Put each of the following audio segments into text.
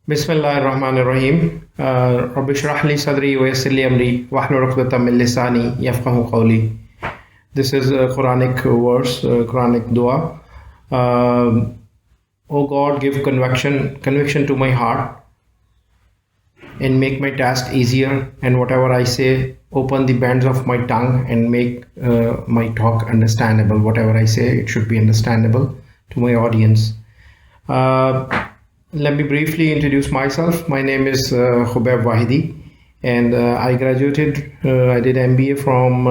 Bismillahirrahmanirrahim. Rabbi shrah li sadri wa yassir li amri wahlul 'uqdatam min lisani yafqahu qawli. This is a Quranic verse, Quranic dua. O God, give conviction to my heart and make my task easier, and whatever I say, open the bands of my tongue and make my talk understandable. Whatever I say, it should be understandable to my audience. Let me briefly introduce myself. My name is Khobaib Vahedy, and I graduated, I did MBA from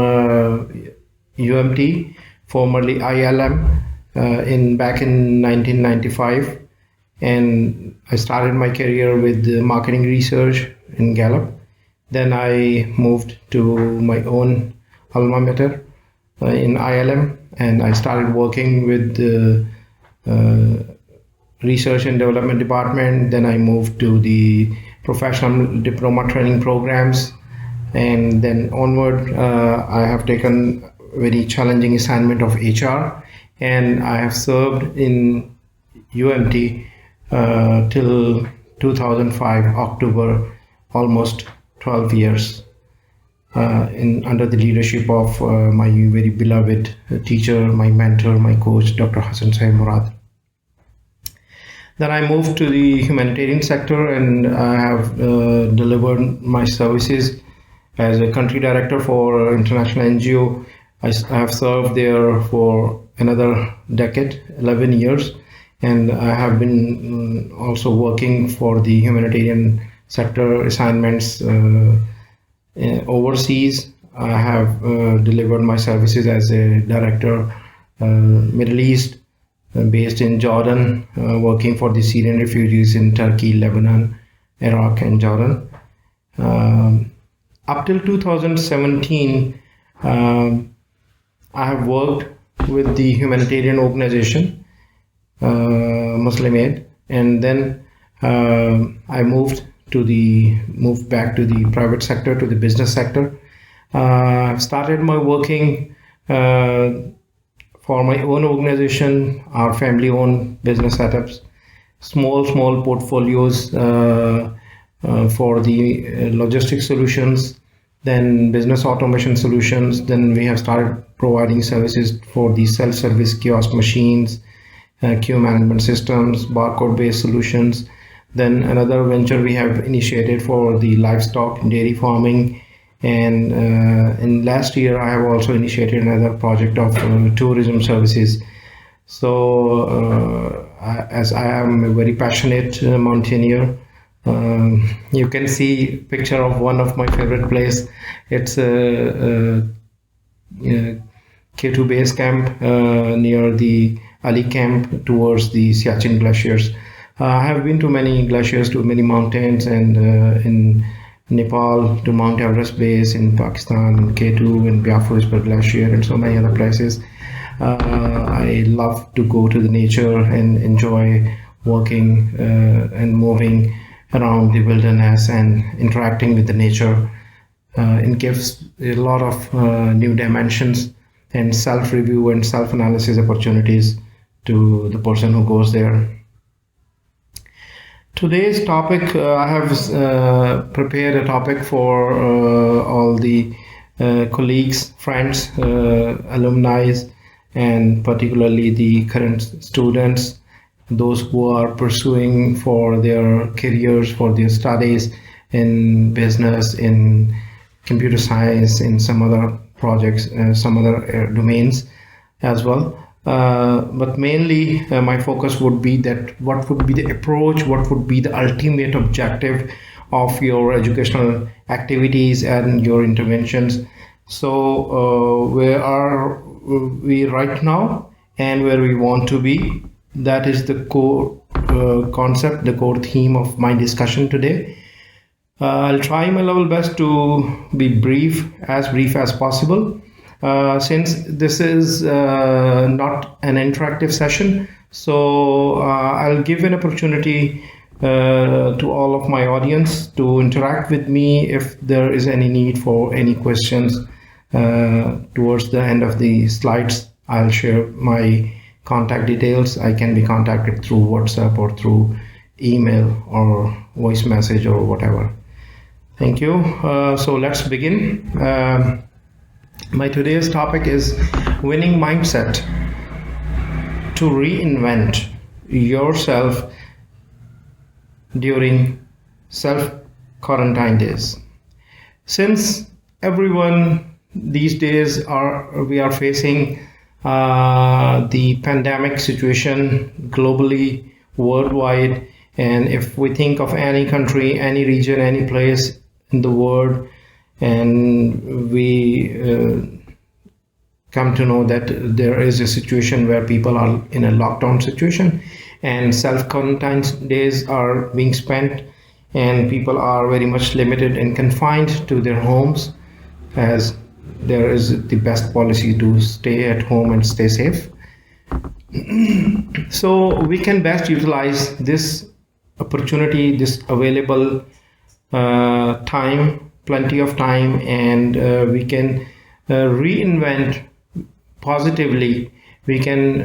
VMulti, formerly ILM, back in 1995, and I started my career with marketing research in Gallup. Then I moved to my own alma mater in ILM, and I started working with the research and development department. Then I moved to the professional diploma training programs, and then onward I have taken very challenging assignment of HR, and I have served in UMT till 2005 October, almost 12 years under the leadership of my very beloved teacher, my mentor, my coach, Dr. Hassan Sahib Murad. Then I moved to the humanitarian sector, and I have delivered my services as a country director for international NGO. I have served there for another decade, 11 years, and I have been also working for the humanitarian sector assignments overseas. I have delivered my services as a director, Middle East, based in Jordan, working for the Syrian refugees in Turkey, Lebanon, Iraq, and Jordan. Up till 2017, I have worked with the humanitarian organization, Muslim Aid, and then I moved back to the private sector, to the business sector. I've started my working for my own organization, our family-owned business setups, small portfolios for the logistic solutions, then business automation solutions. Then we have started providing services for the self-service kiosk machines, queue management systems, barcode-based solutions. Then another venture we have initiated for the livestock and dairy farming. And in last year, I have also initiated another project of tourism services. So as I am a very passionate mountaineer, you can see picture of one of my favorite place. It's K2 base camp near the Ali camp towards the Siachen glaciers. I have been to many glaciers, to many mountains, and in Nepal to Mount Everest base, in Pakistan, K2 and Biafra Glacier, and so many other places. I love to go to the nature and enjoy working and moving around the wilderness and interacting with the nature. It gives a lot of new dimensions and self-review and self-analysis opportunities to the person who goes there. Today's topic, I have prepared a topic for all the colleagues, friends, alumni, and particularly the current students, those who are pursuing for their careers, for their studies in business, in computer science, in some other projects, some other domains as well. But mainly my focus would be that what would be the approach, what would be the ultimate objective of your educational activities and your interventions. So where are we right now and where we want to be? That is the core concept, the core theme of my discussion today. I'll try my level best to be brief as possible. Since this is not an interactive session, so I'll give an opportunity to all of my audience to interact with me if there is any need for any questions. Towards the end of the slides, I'll share my contact details. I can be contacted through WhatsApp or through email or voice message or whatever. Thank you. So let's begin. My today's topic is winning mindset to reinvent yourself during self-quarantine days. Since everyone these days we are facing the pandemic situation globally, worldwide, and if we think of any country, any region, any place in the world, and we come to know that there is a situation where people are in a lockdown situation and self-quarantine days are being spent and people are very much limited and confined to their homes, as there is the best policy to stay at home and stay safe. So we can best utilize this opportunity, this available time, plenty of time, and we can reinvent positively. We can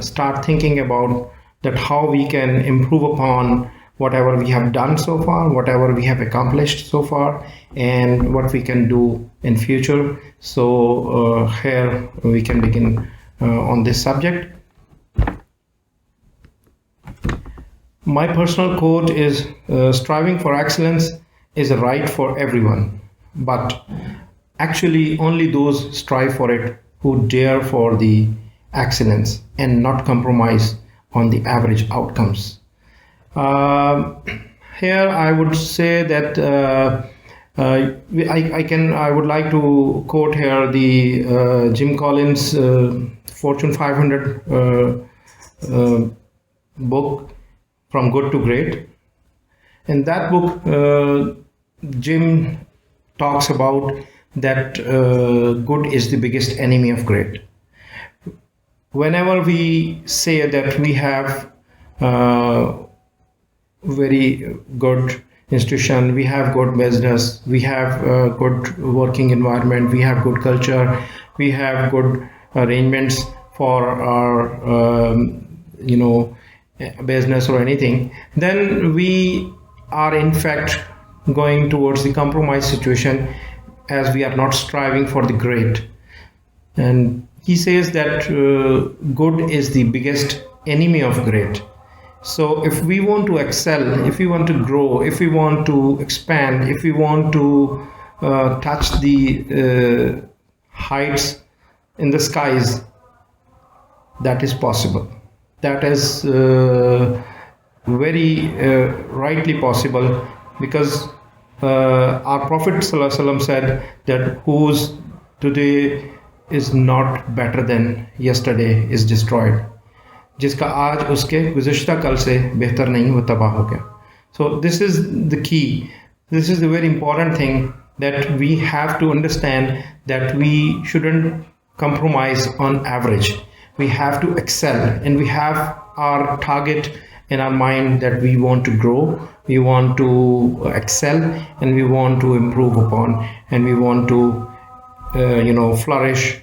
start thinking about that how we can improve upon whatever we have done so far, whatever we have accomplished so far, and what we can do in future. So here we can begin on this subject. My personal quote is, striving for excellence is a right for everyone, but actually only those strive for it who dare for the excellence and not compromise on the average outcomes. Here I would say that I would like to quote here the Jim Collins Fortune 500 book, From Good to Great. In that book, Jim talks about that good is the biggest enemy of great. Whenever we say that we have very good institution, we have good business, we have good working environment, we have good culture, we have good arrangements for our business or anything, then we are in fact going towards the compromise situation, as we are not striving for the great. And he says that good is the biggest enemy of great. So if we want to excel, if we want to grow, if we want to expand, if we want to touch the heights in the skies, that is possible. That is very rightly possible, because our Prophet ﷺ said that whose today is not better than yesterday is destroyed. जिसका आज उसके गुज़िश्ता कल से बेहतर नहीं वो तबाह हो गया. So this is the key. This is the very important thing, that we have to understand that we shouldn't compromise on average. We have to excel, and we have our target in our mind that we want to grow, we want to excel, and we want to improve upon, and we want to flourish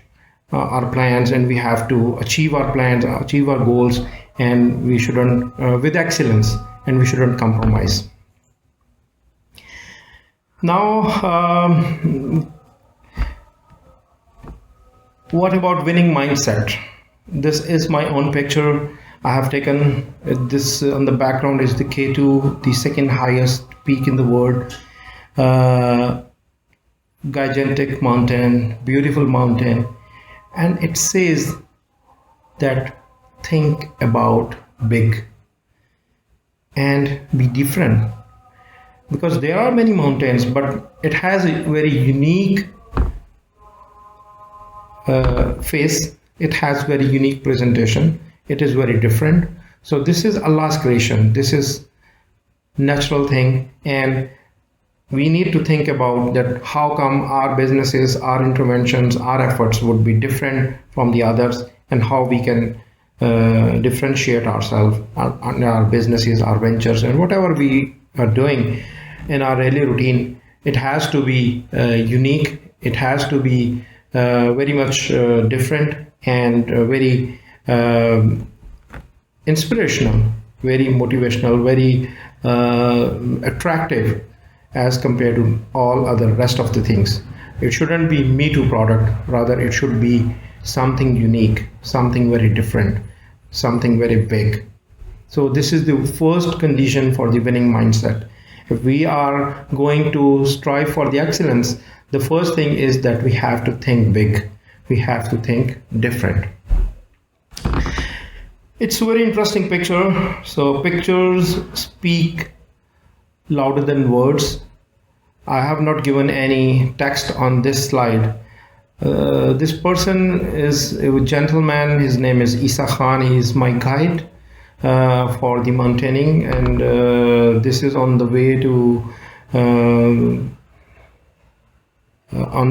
our plans, and we have to achieve our plans, achieve our goals, and we shouldn't with excellence, and we shouldn't compromise. Now what about winning mindset? This is my own picture. I have taken this. On the background is the K2, the second highest peak in the world, gigantic mountain, beautiful mountain. And it says that think about big and be different, because there are many mountains, but it has a very unique face. It has very unique presentation. It is very different. So this is Allah's creation. This is natural thing, and we need to think about that. How come our businesses, our interventions, our efforts would be different from the others, and how we can differentiate ourselves, our businesses, our ventures, and whatever we are doing in our daily routine. It has to be unique. It has to be very much different and very inspirational very motivational, very attractive as compared to all other rest of the things. It shouldn't be me too product, rather it should be something unique, something very different, something very big. So this is the first condition for the winning mindset. If we are going to strive for the excellence, the first thing is that we have to think big. We have to think different. It's a very interesting picture. So pictures speak louder than words. I have not given any text on this slide. This person is a gentleman. His name is Isa Khan. He is my guide for the mountaineering, and this is on the way to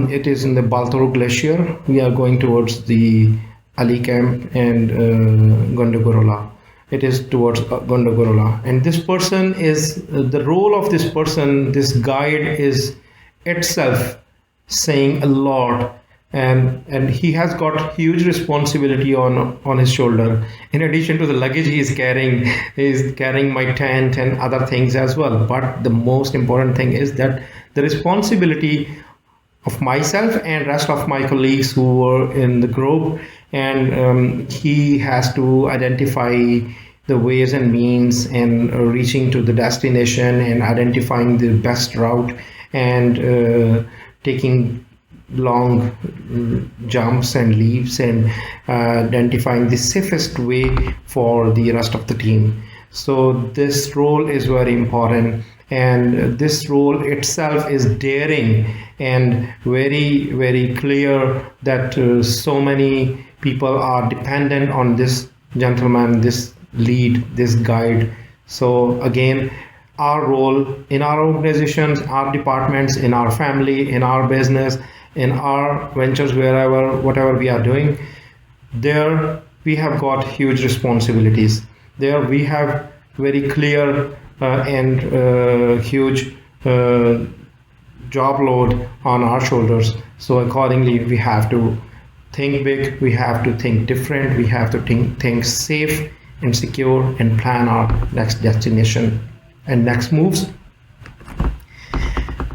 it is in the Baltoro Glacier. We are going towards the Ali Camp and Gondogorola. It is towards Gondogorola, and this person is the role of this person. This guide is itself saying a lot, and he has got huge responsibility on his shoulder. In addition to the luggage he is carrying my tent and other things as well. But the most important thing is that the responsibility of myself and rest of my colleagues who were in the group, and he has to identify the ways and means and reaching to the destination and identifying the best route and taking long jumps and leaps and identifying the safest way for the rest of the team. So this role is very important, and this role itself is daring and very, very clear that so many people are dependent on this gentleman, this lead, this guide. So again, our role in our organizations, our departments, in our family, in our business, in our ventures, wherever, whatever we are doing, there we have got huge responsibilities. There we have very clear and huge job load on our shoulders. So accordingly, we have to think big, we have to think different, we have to think safe and secure and plan our next destination and next moves.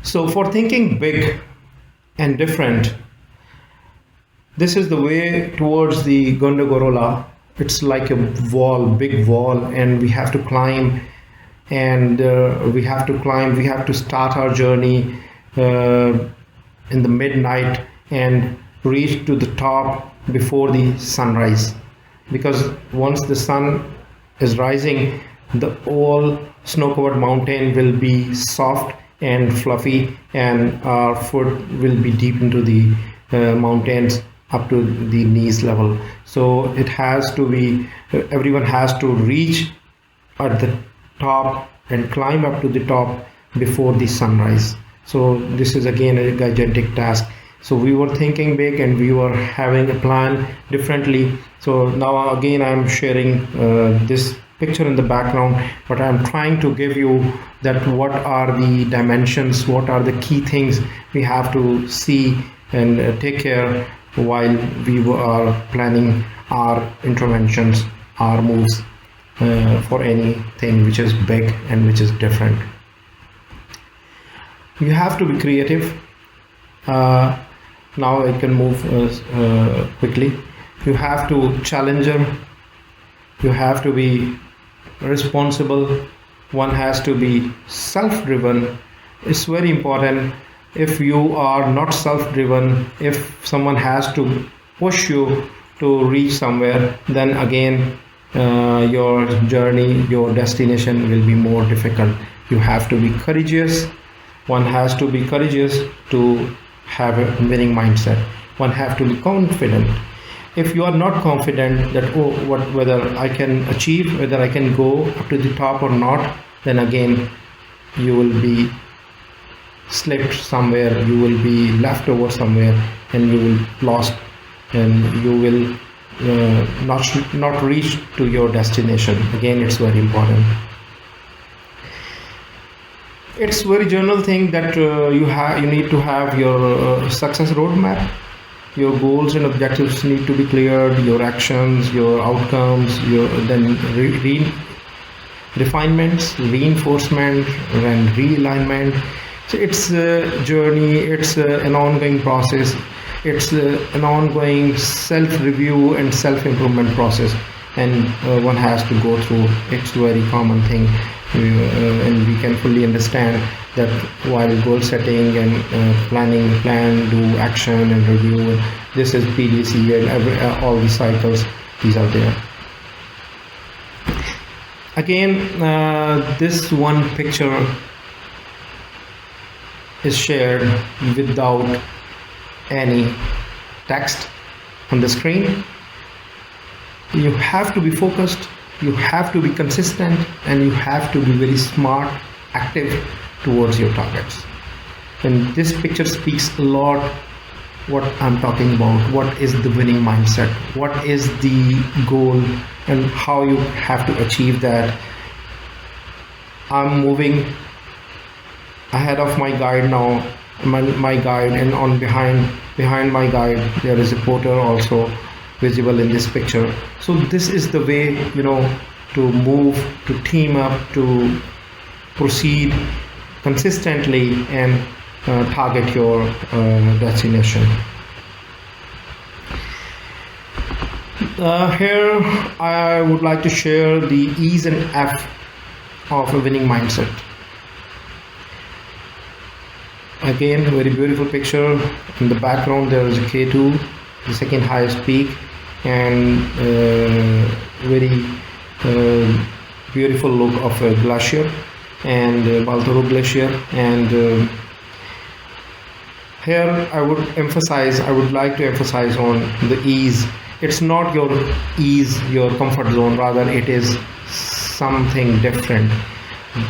So for thinking big and different, this is the way towards the Gondogorola. It's like a wall, big wall, and we have to climb, and we have to start our journey in the midnight and reach to the top before the sunrise, because once the sun is rising, the whole snow-covered mountain will be soft and fluffy, and our foot will be deep into the mountains up to the knees level. So it has to be, everyone has to reach at the top and climb up to the top before the sunrise. So this is again a gigantic task. So we were thinking big and we were having a plan differently. So now again I'm sharing this picture in the background, but I'm trying to give you that what are the dimensions, what are the key things we have to see and take care while we are planning our interventions, our moves for anything which is big and which is different. You have to be creative. Now I can move quickly. You have to challenger. You have to be responsible. One has to be self-driven. It's very important. If you are not self-driven, if someone has to push you to reach somewhere, then again your journey, your destination will be more difficult. You have to be courageous. One has to be courageous to have a winning mindset. One have to be confident. If you are not confident that whether I can achieve, whether I can go up to the top or not, then again you will be slipped somewhere, you will be left over somewhere, and you will lost, and you will not reach to your destination. Again, it's very important. It's very general thing that you need to have your success roadmap. Your goals and objectives need to be cleared, your actions, your outcomes, refinements, reinforcement, and realignment. So it's a journey, it's an ongoing process, it's an ongoing self-review and self-improvement process, and one has to go through. It's a very common thing, and we can fully understand that while goal setting and planning, plan, do, action, and review, this is PDC and all the cycles, these are there. Again, this one picture is shared without any text on the screen. You have to be focused, you have to be consistent, and you have to be very smart, active towards your targets. And this picture speaks a lot what I'm talking about. What is the winning mindset? What is the goal and how you have to achieve that? I'm moving ahead of my guide now, my guide, and on behind my guide there is a porter also visible in this picture. So this is the way, you know, to move, to team up, to proceed consistently and target your destination. Here I would like to share the E's and F of a winning mindset. Again, very beautiful picture. In the background there is a K2, the second highest peak, and very beautiful look of a glacier, and Baltoro glacier. And here I would like to emphasize on the ease. It's not your ease, your comfort zone, rather it is something different.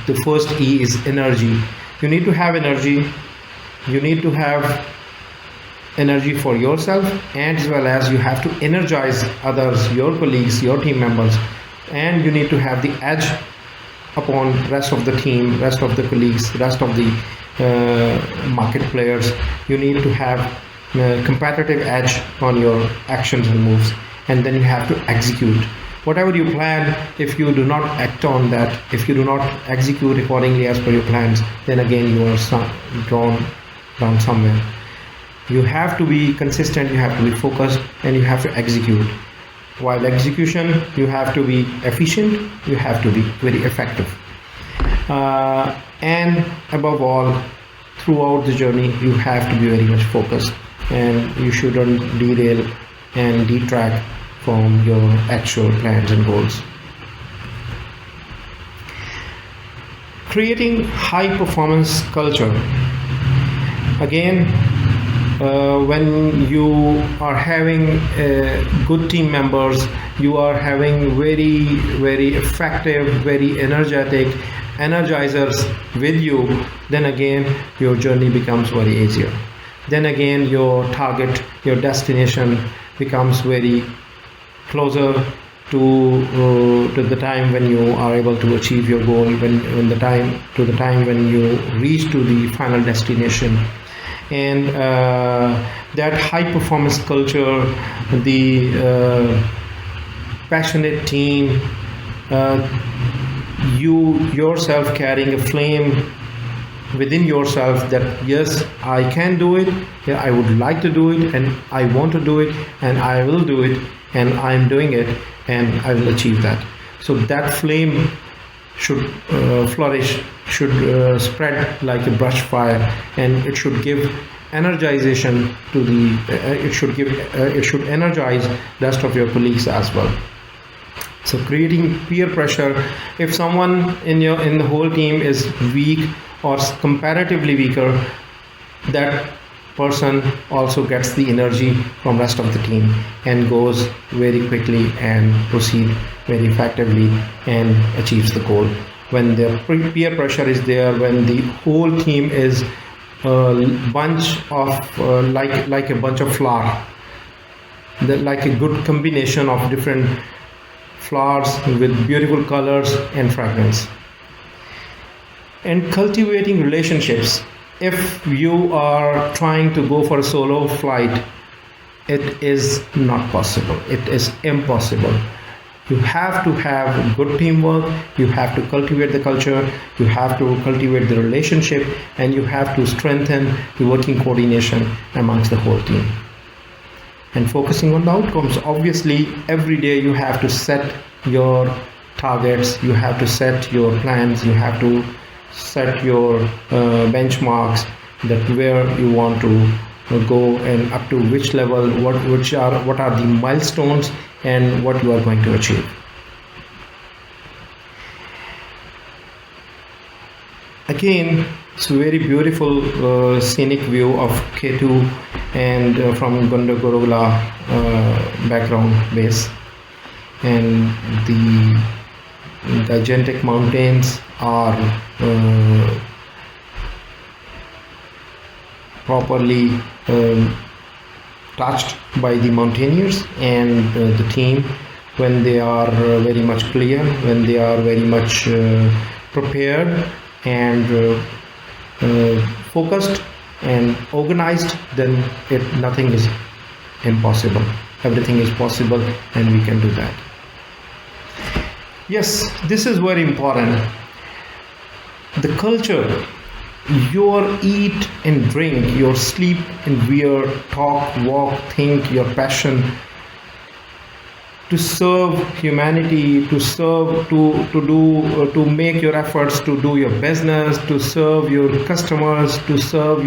The first E is energy. You need to have energy. You need to have energy for yourself, and as well as you have to energize others, your colleagues, your team members, and you need to have the edge upon rest of the team, rest of the colleagues, rest of the market players. You need to have competitive edge on your actions and moves, and then you have to execute whatever you plan. If you do not act on that, if you do not execute accordingly as per your plans, then again you are drawn down somewhere. You have to be consistent, you have to be focused, and you have to execute. While execution, you have to be efficient, you have to be very effective. And above all, throughout the journey, you have to be very much focused, and you shouldn't derail and detract from your actual plans and goals. Creating high performance culture. Again, when you are having good team members, you are having very effective, very energetic energizers with you, then again your journey becomes very easier. Then again your target, your destination becomes very closer to the time when you are able to achieve your goal, when the time when you reach to the final destination. And that high performance culture, the passionate team, you yourself carrying a flame within yourself that yes, I can do it, yeah, I would like to do it, and I want to do it, and I will do it, and I'm doing it, and I will achieve that. So that flame should flourish, should spread like a brush fire, and it should give energization to the it should energize rest of your colleagues as well. So creating peer pressure. If someone in the whole team is weak or comparatively weaker, that person also gets the energy from rest of the team and goes very quickly and proceed very effectively and achieves the goal. When the peer pressure is there, when the whole team is a bunch of like a bunch of flower, like a good combination of different flowers with beautiful colors and fragrance. And cultivating relationships. If you are trying to go for a solo flight, it is not possible. It is impossible. You have to have good teamwork, you have to cultivate the culture, you have to cultivate the relationship, and you have to strengthen the working coordination amongst the whole team. And focusing on the outcomes, obviously every day you have to set your targets, you have to set your plans, you have to set your benchmarks, that where you want to go and up to which level, what are the milestones and what you are going to achieve. Again, it's a very beautiful scenic view of K2 and from Gondogorogla background base, and the gigantic mountains are properly touched by the mountaineers and the team when they are very much clear, when they are very much prepared and focused and organized, then nothing is impossible. Everything is possible and we can do that. Yes, this is very important. The culture, your eat and drink, your sleep and wear, talk, walk, think, your passion to serve humanity, to serve, to make your efforts to do your business, to serve your customers, to serve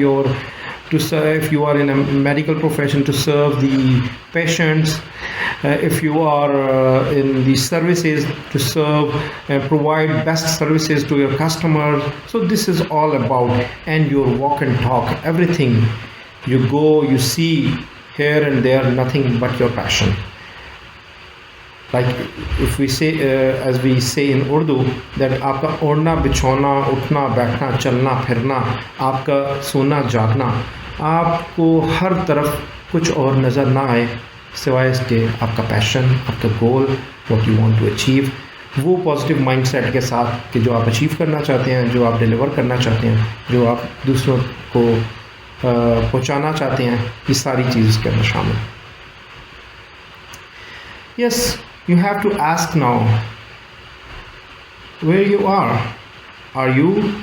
if you are in a medical profession, to serve the patients, if you are in the services, to serve and provide best services to your customers. So this is all about, and your walk and talk, everything you go, you see here and there, nothing but your passion. Like if we say, as we say in Urdu, that आपका ओढ़ना बिछौना उठना बैठना चलना फिरना आपका सोना जागना, आपको हर तरफ कुछ और नज़र ना आए सिवाय इसके आपका पैशन, आपका goal, what you want to achieve, वो पॉजिटिव माइंडसेट के साथ कि जो आप अचीव करना चाहते हैं, जो आप डिलीवर करना चाहते हैं, जो आप दूसरों को पहुंचाना चाहते हैं, ये सारी चीज़ इसके अंदर शामिल। Yes, you have to ask now where you are. Are you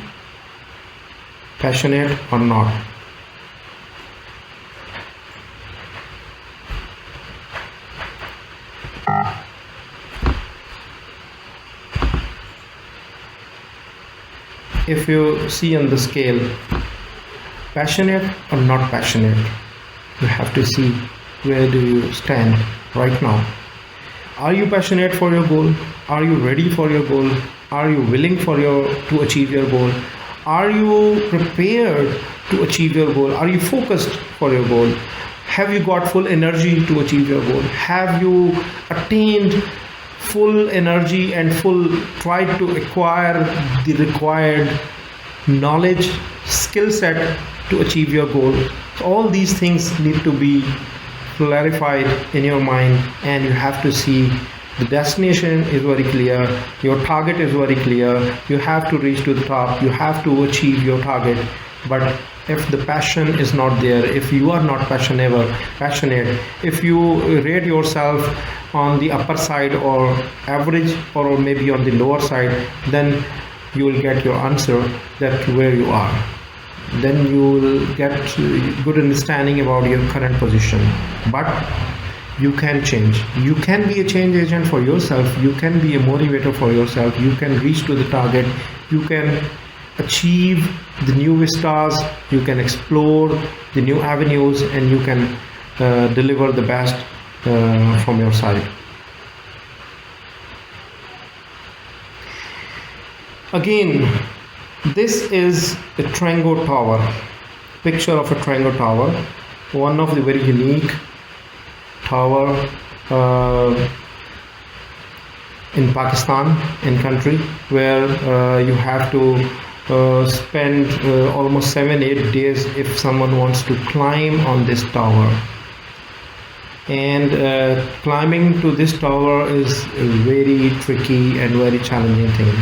passionate or not? If you see on the scale, passionate or not passionate, you have to see where do you stand right now. Are you passionate for your goal? Are you ready for your goal? Are you willing to achieve your goal? Are you prepared to achieve your goal? Are you focused for your goal? Have you got full energy to achieve your goal? Have you attained full energy and tried to acquire the required knowledge, skill set to achieve your goal? So all these things need to be clarified in your mind, and you have to see the destination is very clear, your target is very clear, you have to reach to the top, you have to achieve your target. But if the passion is not there, if you are not passionate, if you rate yourself on the upper side or average or maybe on the lower side, then you will get your answer that where you are. Then you will get good understanding about your current position. But you can change. You can be a change agent for yourself. You can be a motivator for yourself. You can reach to the target. You can achieve the new vistas. You can explore the new avenues, and you can deliver the best from your side. Again, this is a Triangle Tower, picture of a Triangle Tower, one of the very unique tower in Pakistan, in country, where you have to spend almost 7-8 days if someone wants to climb on this tower. And climbing to this tower is a very tricky and very challenging thing.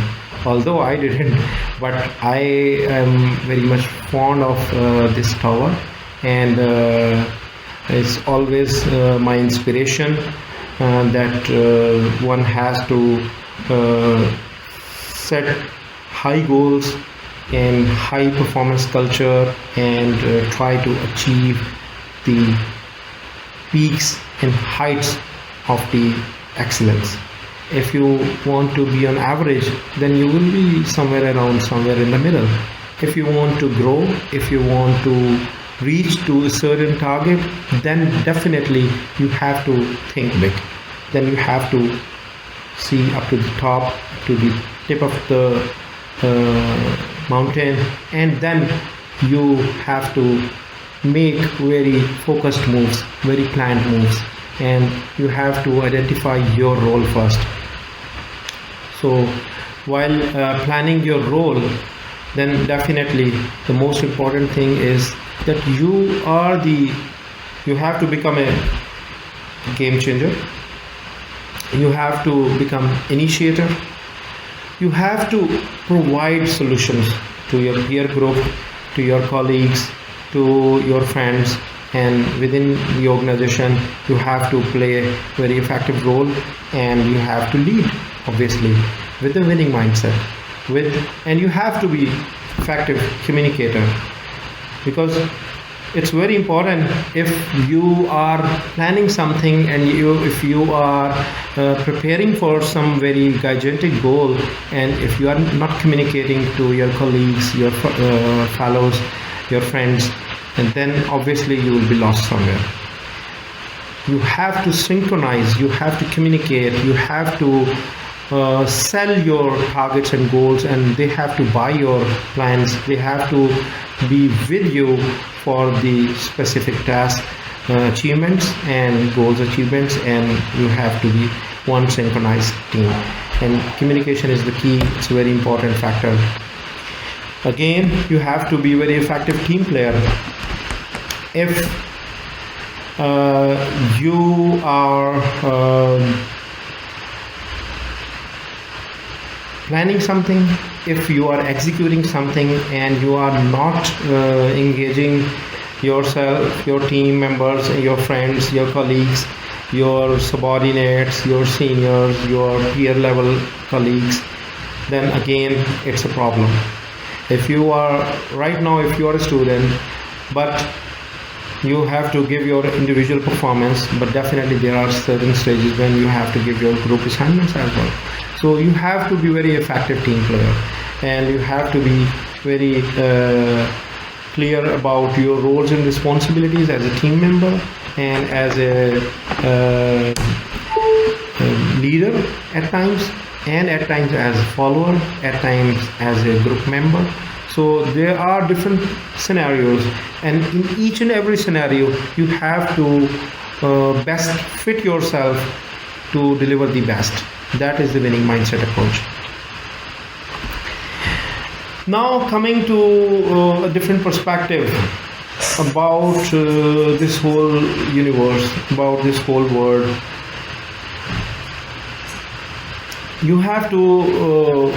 Although I didn't, but I am very much fond of this tower, and it's always my inspiration that one has to set high goals and high performance culture and try to achieve the peaks and heights of the excellence. If you want to be on average, then you will be somewhere in the middle. If you want to grow, if you want to reach to a certain target, then definitely you have to think big. Then you have to see up to the top, to the tip of the mountain, and then you have to make very focused moves, very planned moves, and you have to identify your role first. So while planning your role, then definitely the most important thing is that you have to become a game changer. You have to become initiator. You have to provide solutions to your peer group, to your colleagues, to your friends, and within the organization you have to play a very effective role, and you have to lead, obviously, with a winning mindset, and you have to be effective communicator, because it's very important. If you are planning something and if you are preparing for some very gigantic goal, and if you are not communicating to your colleagues, your fellows, your friends, and then obviously you will be lost somewhere. You have to synchronize, you have to communicate, you have to sell your targets and goals, and they have to buy your plans. They have to be with you for the specific task achievements and goals achievements, and you have to be one synchronized team. And communication is the key. It's a very important factor. Again, you have to be a very effective team player. If you are planning something, if you are executing something, and you are not engaging yourself, your team members, your friends, your colleagues, your subordinates, your seniors, your peer level colleagues, then again it's a problem. If you are right now, if you are a student, but you have to give your individual performance, but definitely there are certain stages when you have to give your group assignments as well. So you have to be very effective team player, and you have to be very clear about your roles and responsibilities as a team member and as a leader at times, and at times as a follower, at times as a group member. So there are different scenarios, and in each and every scenario you have to best fit yourself to deliver the best. That is the winning mindset approach. Now coming to a different perspective about this whole universe, about this whole world. You have to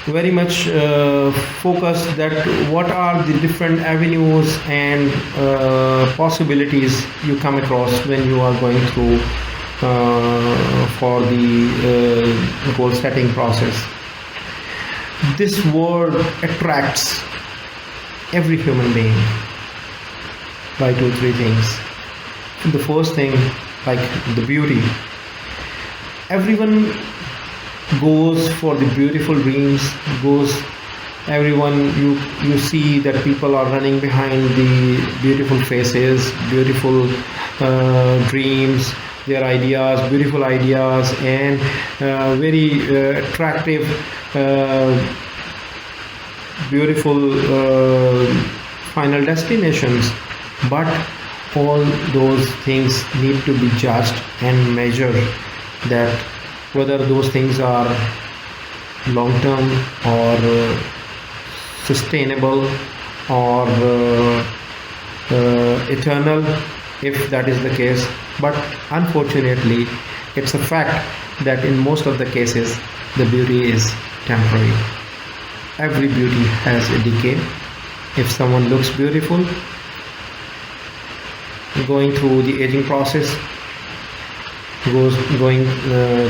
very much focus that what are the different avenues and possibilities you come across when you are going through for the goal setting process. This world attracts every human being by 2-3 things. The first thing, like the beauty. Everyone goes for the beautiful dreams, everyone, you see that people are running behind the beautiful faces, beautiful dreams, their ideas, beautiful ideas, and very attractive, beautiful final destinations. But all those things need to be judged and measured, that whether those things are long-term or sustainable or eternal, if that is the case. But unfortunately, it's a fact that in most of the cases, the beauty is temporary. Every beauty has a decay. If someone looks beautiful, going through the aging process, going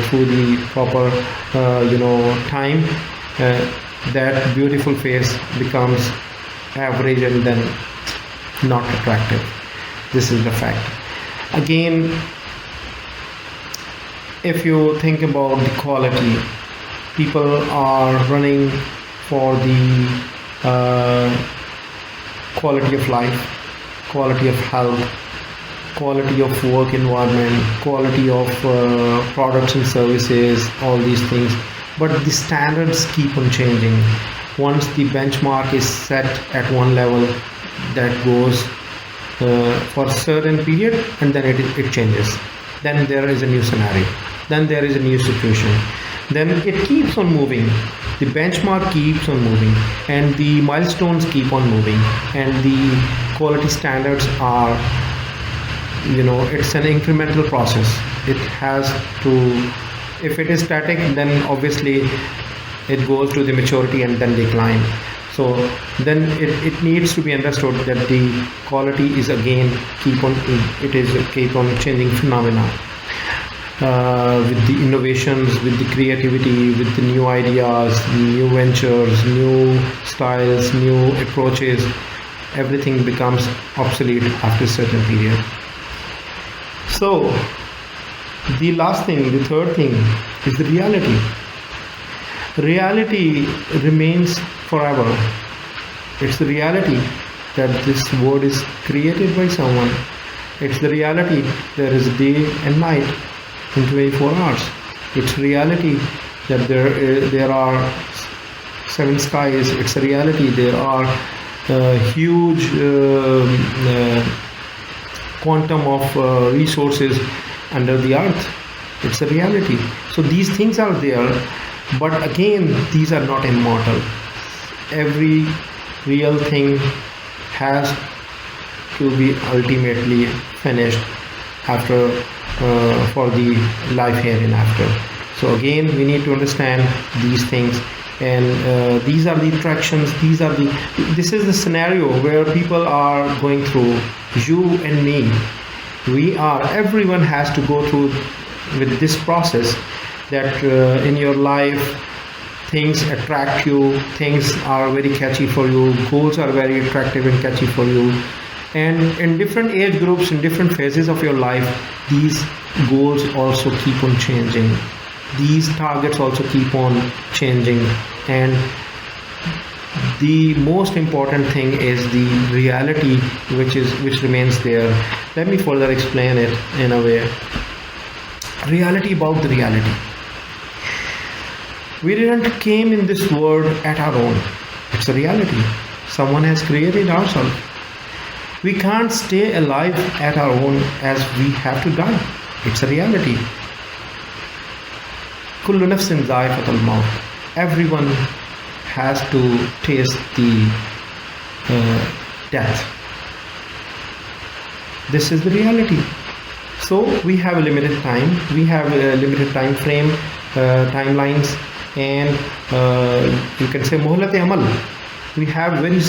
through the proper time, that beautiful face becomes average and then not attractive. This is the fact. Again, if you think about the quality, people are running for the quality of life, quality of health, quality of work environment, quality of products and services, all these things. But the standards keep on changing. Once the benchmark is set at one level, that goes for a certain period, and then it changes. Then there is a new scenario. Then there is a new situation. Then it keeps on moving. The benchmark keeps on moving, and the milestones keep on moving, and the quality standards are, it's an incremental process. It has to, if it is static, then obviously it goes to the maturity and then decline. So then it needs to be understood that the quality is again keep on changing phenomena. With the innovations, with the creativity, with the new ideas, new ventures, new styles, new approaches, everything becomes obsolete after a certain period. So the last thing, the third thing, is the reality. Reality remains forever. It's the reality that this world is created by someone. It's the reality there is day and night in 24 hours. It's reality that there are seven skies. It's a reality there are huge quantum of resources under the earth. It's a reality. So these things are there, but again, these are not immortal. Every real thing has to be ultimately finished after for the life hereinafter. So again, we need to understand these things, and these are the attractions. This is the scenario where people are going through. You and me, everyone has to go through with this process, that in your life things attract you, things are very catchy for you, goals are very attractive and catchy for you, and in different age groups, in different phases of your life, these goals also keep on changing, these targets also keep on changing, and the most important thing is the reality which remains there. Let me further explain it in a way. Reality about the reality. We didn't came in this world at our own. It's a reality. Someone has created ourselves. We can't stay alive at our own, as we have to die. It's a reality. Kullu nafsin dha'iqatul maut. Everyone has to taste the death. This is the reality. So we have a limited time. We have a limited time frame, timelines, and you can say muhlat amal. We have very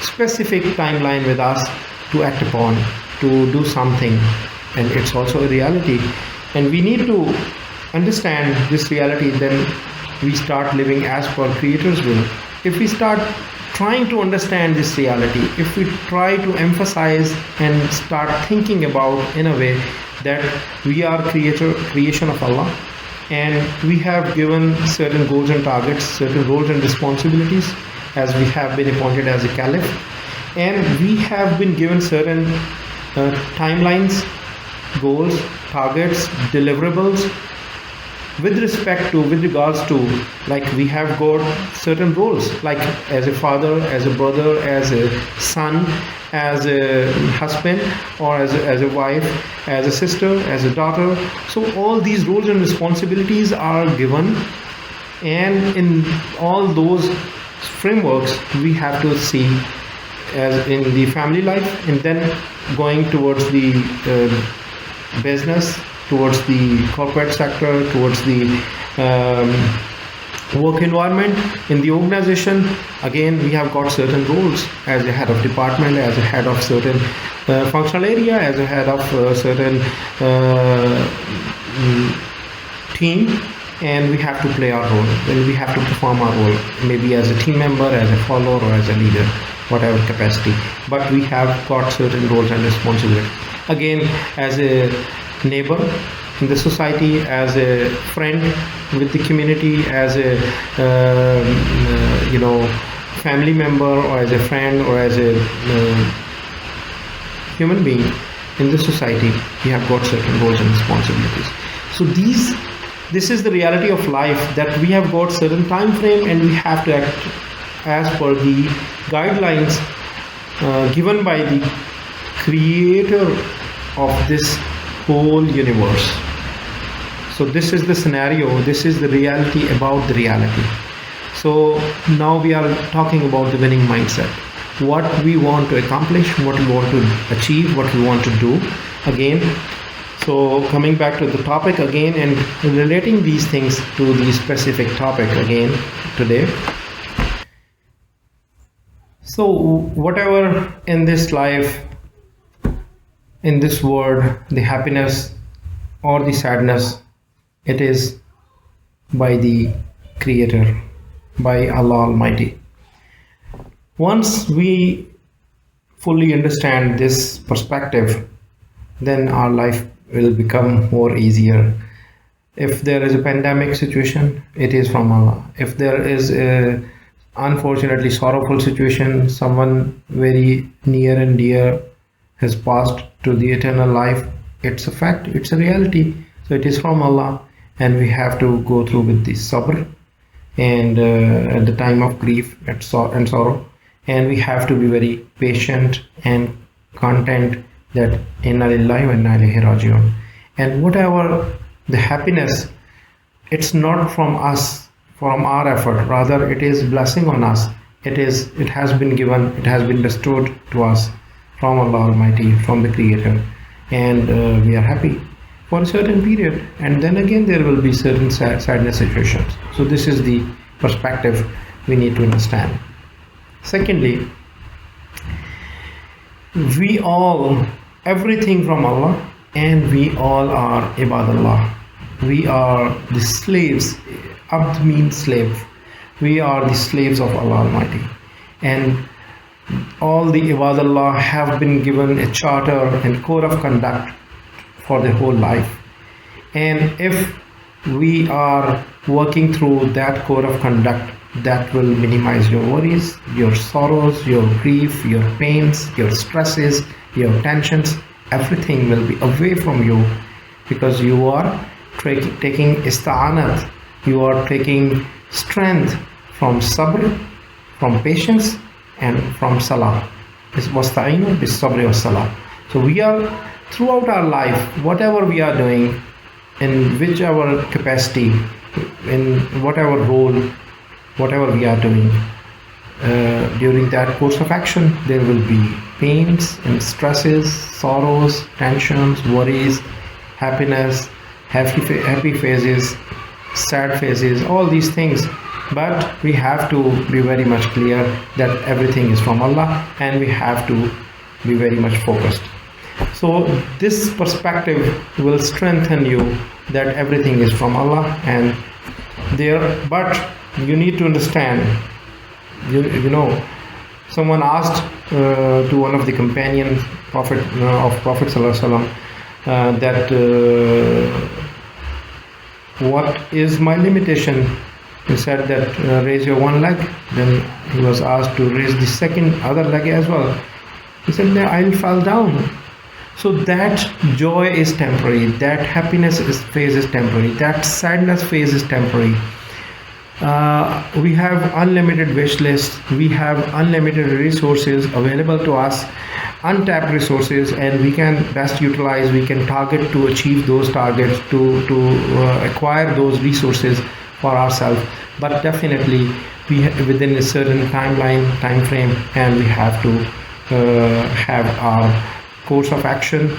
specific timeline with us to act upon, to do something, and it's also a reality. And we need to understand this reality. Then we start living as per Creator's will. If we start trying to understand this reality, if we try to emphasize and start thinking about in a way that we are creation of Allah, and we have given certain goals and targets, certain roles and responsibilities, as we have been appointed as a caliph, and we have been given certain timelines, goals, targets, deliverables, with regards to, like, we have got certain roles, like as a father, as a brother, as a son, as a husband, or as a wife, as a sister, as a daughter. So all these roles and responsibilities are given, and in all those frameworks we have to see, as in the family life, and then going towards the business, towards the corporate sector, towards the Work environment in the organization, again we have got certain roles as a head of department, as a head of certain functional area, as a head of certain team, and we have to play our role, and we have to perform our role, maybe as a team member, as a follower, or as a leader, whatever capacity, but we have got certain roles and responsibilities. Again, as a neighbor in the society, as a friend with the community, as a family member, or as a friend, or as a human being in the society, we have got certain roles and responsibilities. So this is the reality of life, that we have got certain time frame, and we have to act as per the guidelines given by the creator of this whole universe. So this is the scenario, this is the reality about the reality. So now we are talking about the winning mindset, what we want to accomplish, what we want to achieve, what we want to do. Again, so coming back to the topic again and relating these things to the specific topic again today. So whatever in this life, in this world, the happiness or the sadness, it is by the Creator, by Allah Almighty. Once we fully understand this perspective, then our life will become more easier. If there is a pandemic situation, it is from Allah. If there is a unfortunately sorrowful situation, someone very near and dear has passed to the eternal life, it's a fact, it's a reality. So it is from Allah, and we have to go through with this sabr and at the time of grief and sorrow, and we have to be very patient and content that inna lillahi wa inna ilaihi raji'un. And whatever the happiness, it's not from us, from our effort, rather it is blessing on us. It has been given, it has been bestowed to us from Allah Almighty, from the Creator, and we are happy for a certain period, and then again there will be certain sadness situations. So this is the perspective we need to understand. Secondly, we all, everything from Allah, and we all are ibadallah. We are the slaves. Abd means slave. We are the slaves of Allah Almighty, and all the ibadallah have been given a charter and code of conduct for the whole life. And if we are working through that code of conduct, that will minimize your worries, your sorrows, your grief, your pains, your stresses, your tensions. Everything will be away from you, because you are taking ista'anat, you are taking strength from sabr, from patience, and from salah. Wasta'inu bis sabri was salah. So we are, throughout our life, whatever we are doing, in whichever capacity, in whatever role, whatever we are doing, during that course of action, there will be pains and stresses, sorrows, tensions, worries, happiness, happy phases, sad phases, all these things. But we have to be very much clear that everything is from Allah, and we have to be very much focused. So this perspective will strengthen you that everything is from Allah, and but you need to understand, you know, someone asked to one of the companions of Prophet Sallallahu Alaihi Wasallam that what is my limitation? He said that raise your one leg. Then he was asked to raise the other leg as well. He said, I'll fall down. So that joy is temporary, that happiness phase is temporary, that sadness phase is temporary. We have unlimited wish lists, we have unlimited resources available to us, untapped resources, and we can best utilize, we can target to achieve those targets, to acquire those resources for ourselves. But definitely within a certain time frame, and we have to have our course of action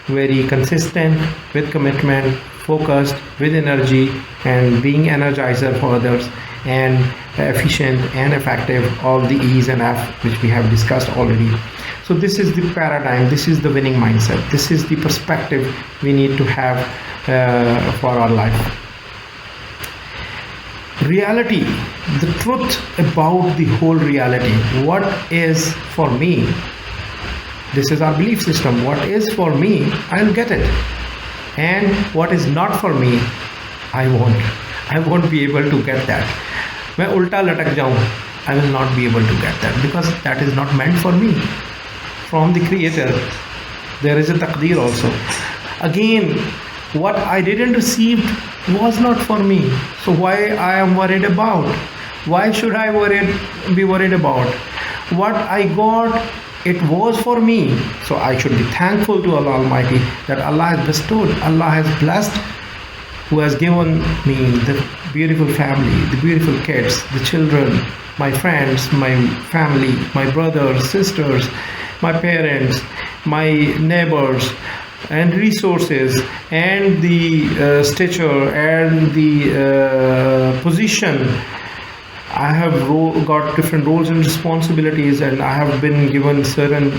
very consistent, with commitment, focused, with energy, and being energizer for others. and efficient and effective, all the E's and F which we have discussed already. So this is the paradigm, this is the winning mindset, this is the perspective we need to have for our life. Reality, the truth about the whole reality. What is for me? This is our belief system. What is for me, I'll get it. And what is not for me, I won't be able to get that. मैं उल्टा लटक जाऊं, I will not be able to get that, because that is not meant for me. From the Creator, there is a taqdeer also. Again, what I didn't receive was not for me. So why I am worried about? Why should I be worried about? What I got, it was for me. So I should be thankful to Allah Almighty that Allah has bestowed, Allah has blessed, who has given me the beautiful family, the beautiful kids, the children, my friends, my family, my brothers, sisters, my parents, my neighbors, and resources, and the stature, and the position. I have got different roles and responsibilities, and I have been given certain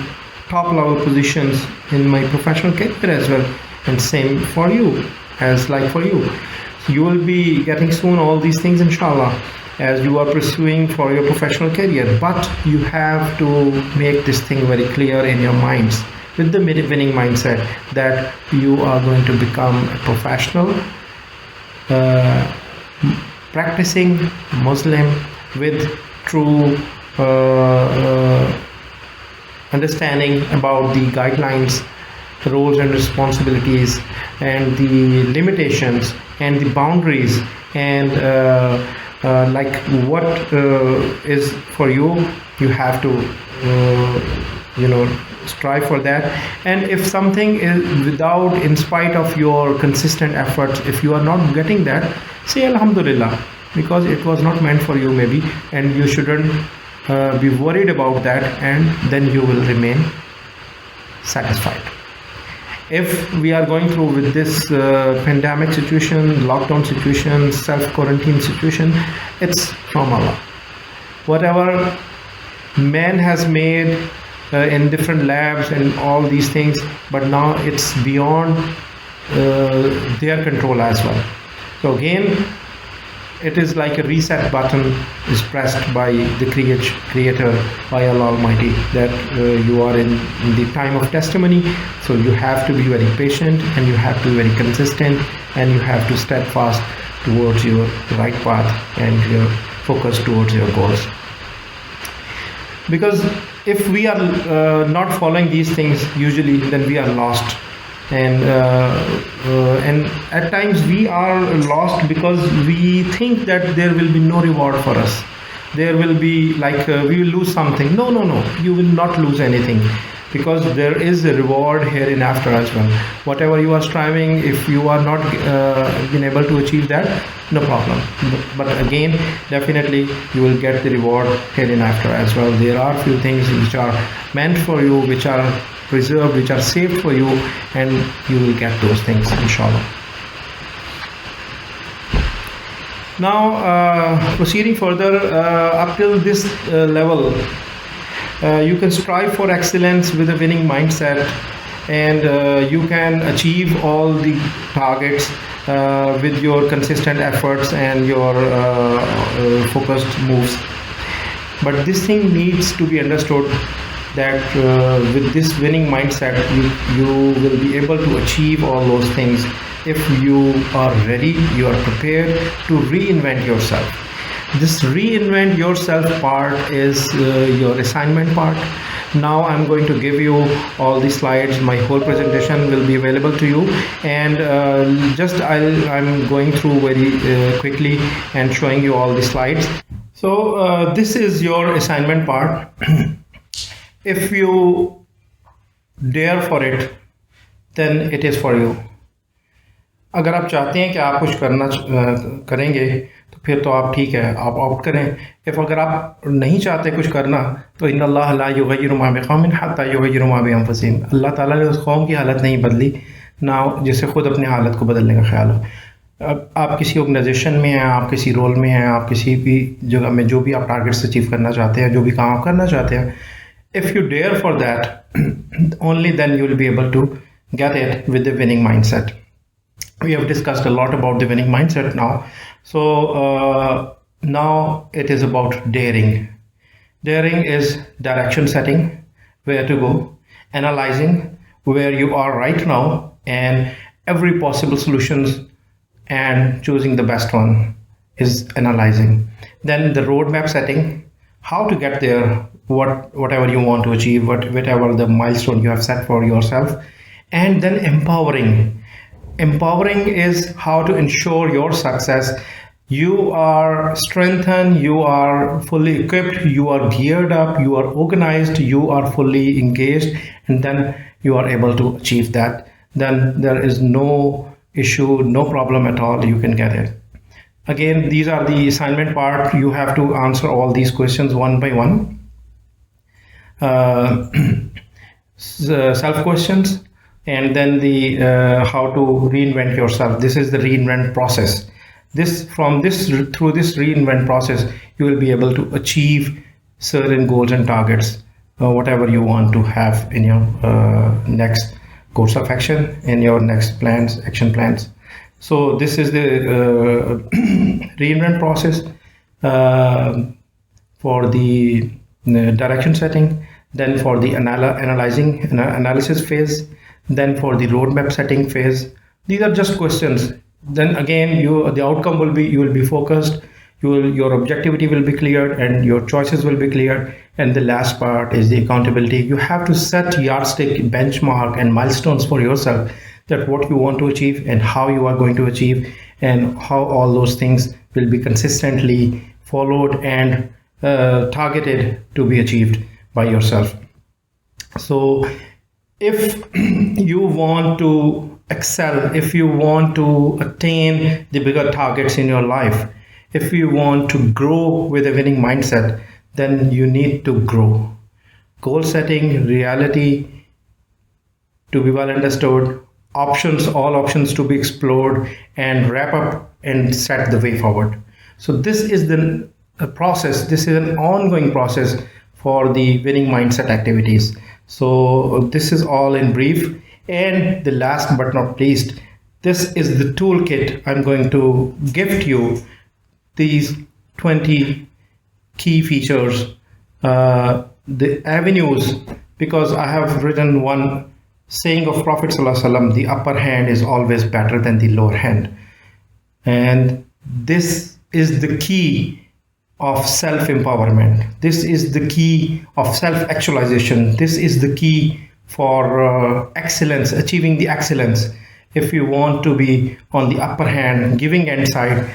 top level positions in my professional career as well, and same for you, as like for you. So you will be getting soon all these things, inshallah, as you are pursuing for your professional career. But you have to make this thing very clear in your minds, with the winning mindset, that you are going to become a professional, practicing Muslim with true understanding about the guidelines, the roles and responsibilities, and the limitations and the boundaries, and like what is for you. You have to strive for that. And if something is without, in spite of your consistent efforts, if you are not getting that, say Alhamdulillah, because it was not meant for you maybe, and you shouldn't be worried about that, and then you will remain satisfied. If we are going through with this pandemic situation, lockdown situation, self-quarantine situation, it's from Allah. Whatever man has made in different labs and all these things, but now it's beyond their control as well. So again, it is like a reset button is pressed by the Creator, by Allah Almighty, that you are in the time of testimony. So you have to be very patient, and you have to be very consistent, and you have to step fast towards your right path and your focus towards your goals. Because if we are not following these things usually, then we are lost. And at times we are lost because we think that there will be no reward for us. There will be like we will lose something. No, you will not lose anything, because there is a reward hereinafter as well. Whatever you are striving, if you are not been able to achieve that, no problem. But again, definitely you will get the reward hereinafter as well. There are few things which are meant for you, which are preserved, which are saved for you, and you will get those things, inshallah. Now, proceeding further, up till this level, you can strive for excellence with a winning mindset, and you can achieve all the targets with your consistent efforts and your focused moves. But this thing needs to be understood, that with this winning mindset, you will be able to achieve all those things if you are ready, you are prepared to reinvent yourself. This reinvent yourself part is your assignment part. Now I'm going to give you all the slides. My whole presentation will be available to you, and I'm going through very quickly and showing you all the slides. So this is your assignment part. If you dare for it, then it is for you. अगर आप चाहते हैं कि आप कुछ करेंगे, तो फिर तो आप ठीक है, आप ऑप्ट करें. अगर आप नहीं चाहते कुछ करना, तो इन्नल्लाह ला युग़य्यिरु मा बिक़ौमिन हत्ता युग़य्यिरु मा बिअन्फुसिहिम. अल्लाह ताला ने उस कौम की हालत नहीं बदली ना जिसे खुद अपनी हालत को बदलने का ख्याल हो. आप किसी ऑर्गेनाइजेशन में हैं, आप किसी रोल में हैं, आप किसी भी जगह में जो भी आप टारगेट्स अचीव करना चाहते हैं, जो भी काम आप करना चाहते हैं, if you dare for that, only then you will be able to get it with the winning mindset. We have discussed a lot about the winning mindset now. So now it is about daring. Daring is direction setting, where to go, analyzing where you are right now and every possible solutions, and choosing the best one is analyzing. Then the roadmap setting, how to get there, whatever you want to achieve, whatever the milestone you have set for yourself. And then empowering. Empowering is how to ensure your success. You are strengthened, you are fully equipped, you are geared up, you are organized, you are fully engaged, and then you are able to achieve that. Then there is no issue, no problem at all, you can get it. Again, these are the assignment part. You have to answer all these questions one by one. Self questions, and then the how to reinvent yourself. This is the reinvent process. Through this reinvent process, you will be able to achieve certain goals and targets, whatever you want to have in your next course of action, in your next action plans. So this is the reinvent process for the direction setting, then for the analyzing and analysis phase, then for the roadmap setting phase. These are just questions. Then again, the outcome will be, you will be focused, your objectivity will be clear, and your choices will be clear. And the last part is the accountability. You have to set yardstick, benchmark, and milestones for yourself, that what you want to achieve and how you are going to achieve, and how all those things will be consistently followed and targeted to be achieved by yourself. So if you want to excel, if you want to attain the bigger targets in your life, if you want to grow with a winning mindset, then you need to grow. Goal setting, reality to be well understood, options, all options to be explored, and wrap up and set the way forward. So this is the process. This is an ongoing process for the winning mindset activities. So this is all in brief. And the last but not least, this is the toolkit. I'm going to gift you these 20 key features, the avenues, because I have written one saying of Prophet ﷺ, the upper hand is always better than the lower hand. And this is the key of self-empowerment. This is the key of self-actualization. This is the key for excellence, achieving the excellence. If you want to be on the upper hand, giving hand side,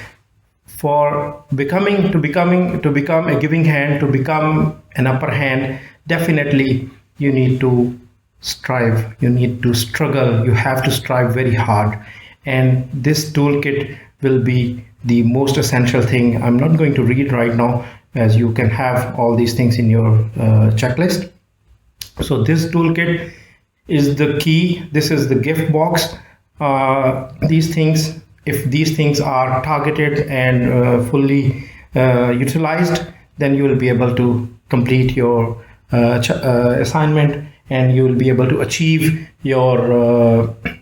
for to become a giving hand, to become an upper hand, definitely you need to strive, you need to struggle, you have to strive very hard. And this toolkit will be the most essential thing. I'm not going to read right now, as you can have all these things in your checklist. So this toolkit is the key. This is the gift box. These things, if these things are targeted and fully utilized, then you will be able to complete your assignment, and you will be able to achieve your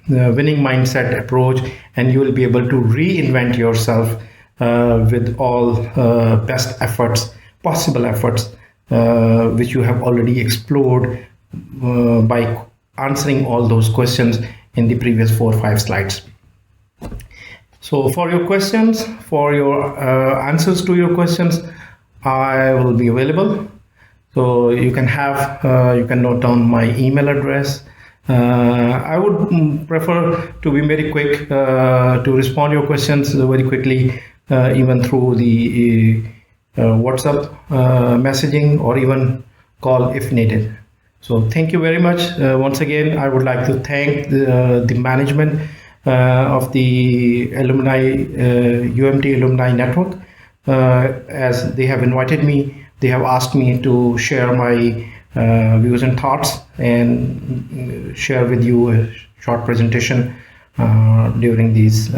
winning mindset approach, and you will be able to reinvent yourself with all best efforts, possible efforts, which you have already explored by answering all those questions in the previous 4 or 5 slides. So for your questions, for your answers to your questions, I will be available. So you can note down my email address. I would prefer to be very quick to respond to your questions very quickly, even through the WhatsApp messaging, or even call if needed. So thank you very much. Once again, I would like to thank the management of the Alumni UMT Alumni Network, as they have invited me. They have asked me to share my views and thoughts and share with you a short presentation during these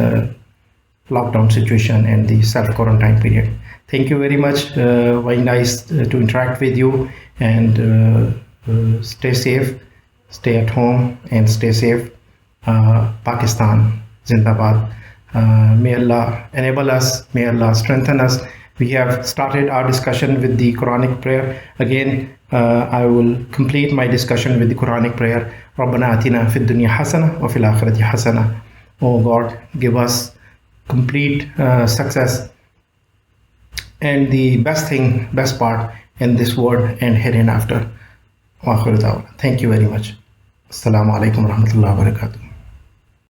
lockdown situation and the self-quarantine period. Thank you very much. Very nice to interact with you, and stay safe, stay at home, and stay safe. Pakistan, Zindabad. May Allah enable us, may Allah strengthen us. We have started our discussion with the Quranic prayer. Again, I will complete my discussion with the Quranic prayer. رَبَّنَا آتِنَا فِي الدُّنْيَا حَسَنَةً وَفِي الْآخِرَةِ حَسَنَةً. Oh God, give us complete success and the best part in this world and hereinafter. Thank you very much. Assalamu alaikum warahmatullahi wabarakatuh.